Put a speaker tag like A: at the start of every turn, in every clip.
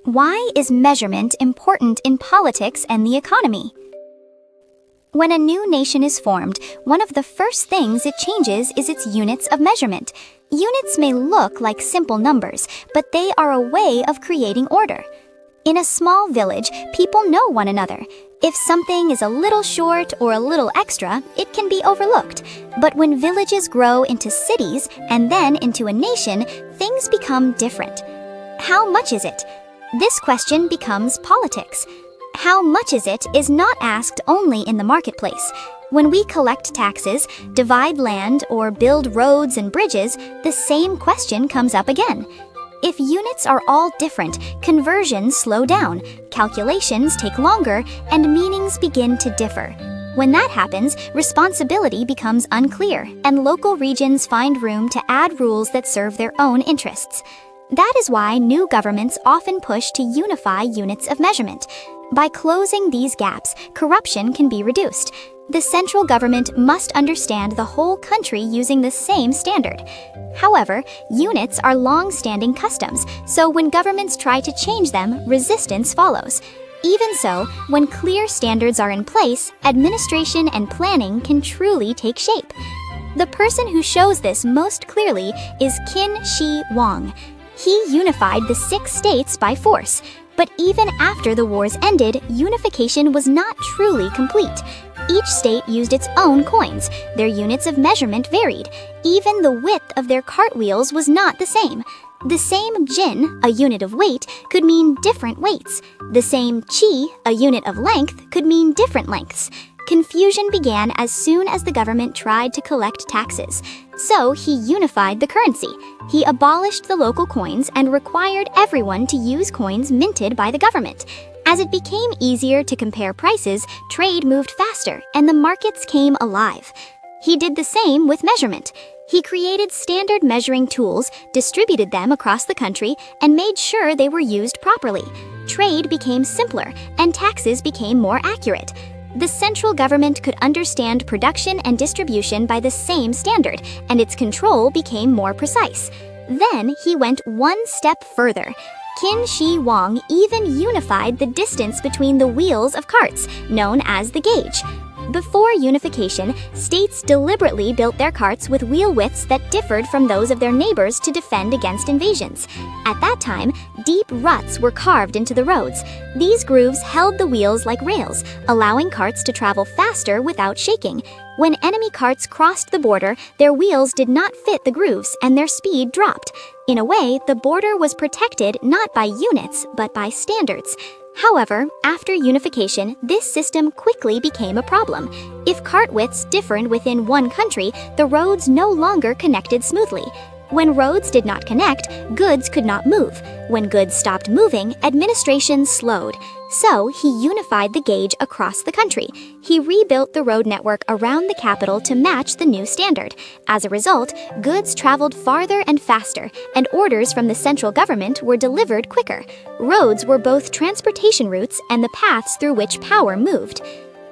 A: Why is measurement important in politics and the economy? When a new nation is formed, one of the first things it changes is its units of measurement. Units may look like simple numbers, but they are a way of creating order. In a small village, people know one another. If something is a little short or a little extra, it can be overlooked. But when villages grow into cities and then into a nation, things become different. How much is it? This question becomes politics. How much is it is not asked only in the marketplace. When we collect taxes, divide land, or build roads and bridges, the same question comes up again. If units are all different, conversions slow down, calculations take longer, and meanings begin to differ. When that happens, responsibility becomes unclear, and local regions find room to add rules that serve their own interests. That is why new governments often push to unify units of measurement. By closing these gaps, corruption can be reduced. The central government must understand the whole country using the same standard. However, units are long-standing customs, so when governments try to change them, resistance follows. Even so, when clear standards are in place, administration and planning can truly take shape. The person who shows this most clearly is Qin Shi Huang. He unified the 6 states by force. But even after the wars ended, unification was not truly complete. Each state used its own coins. Their units of measurement varied. Even the width of their cartwheels was not the same. The same jin, a unit of weight, could mean different weights. The same qi, a unit of length, could mean different lengths. Confusion began as soon as the government tried to collect taxes. So he unified the currency. He abolished the local coins and required everyone to use coins minted by the government. As it became easier to compare prices, trade moved faster and the markets came alive. He did the same with measurement. He created standard measuring tools, distributed them across the country, and made sure they were used properly. Trade became simpler and taxes became more accurate. The central government could understand production and distribution by the same standard, and its control became more precise. Then he went one step further. Qin Shi Huang even unified the distance between the wheels of carts, known as the gauge. Before unification, states deliberately built their carts with wheel widths that differed from those of their neighbors to defend against invasions. At that time, deep ruts were carved into the roads. These grooves held the wheels like rails, allowing carts to travel faster without shaking. When enemy carts crossed the border, their wheels did not fit the grooves and their speed dropped. In a way, the border was protected not by units, but by standards. However, after unification, this system quickly became a problem. If cart widths differed within one country, the roads no longer connected smoothly. When roads did not connect, goods could not move. When goods stopped moving, administration slowed. So he unified the gauge across the country. He rebuilt the road network around the capital to match the new standard. As a result, goods traveled farther and faster, and orders from the central government were delivered quicker. Roads were both transportation routes and the paths through which power moved.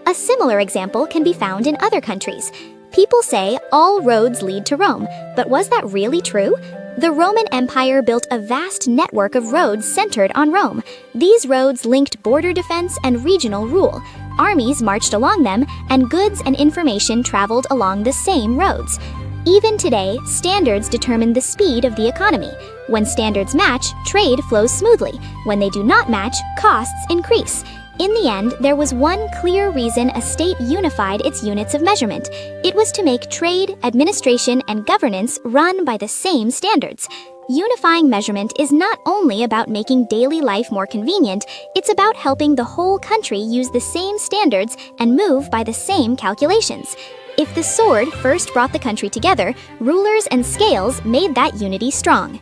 A: A similar example can be found in other countries. People say all roads lead to Rome, but was that really true? The Roman Empire built a vast network of roads centered on Rome. These roads linked border defense and regional rule. Armies marched along them, and goods and information traveled along the same roads. Even today, standards determine the speed of the economy. When standards match, trade flows smoothly. When they do not match, costs increase. In the end, there was one clear reason a state unified its units of measurement. It was to make trade, administration, and governance run by the same standards. Unifying measurement is not only about making daily life more convenient, it's about helping the whole country use the same standards and move by the same calculations. If the sword first brought the country together, rulers and scales made that unity strong.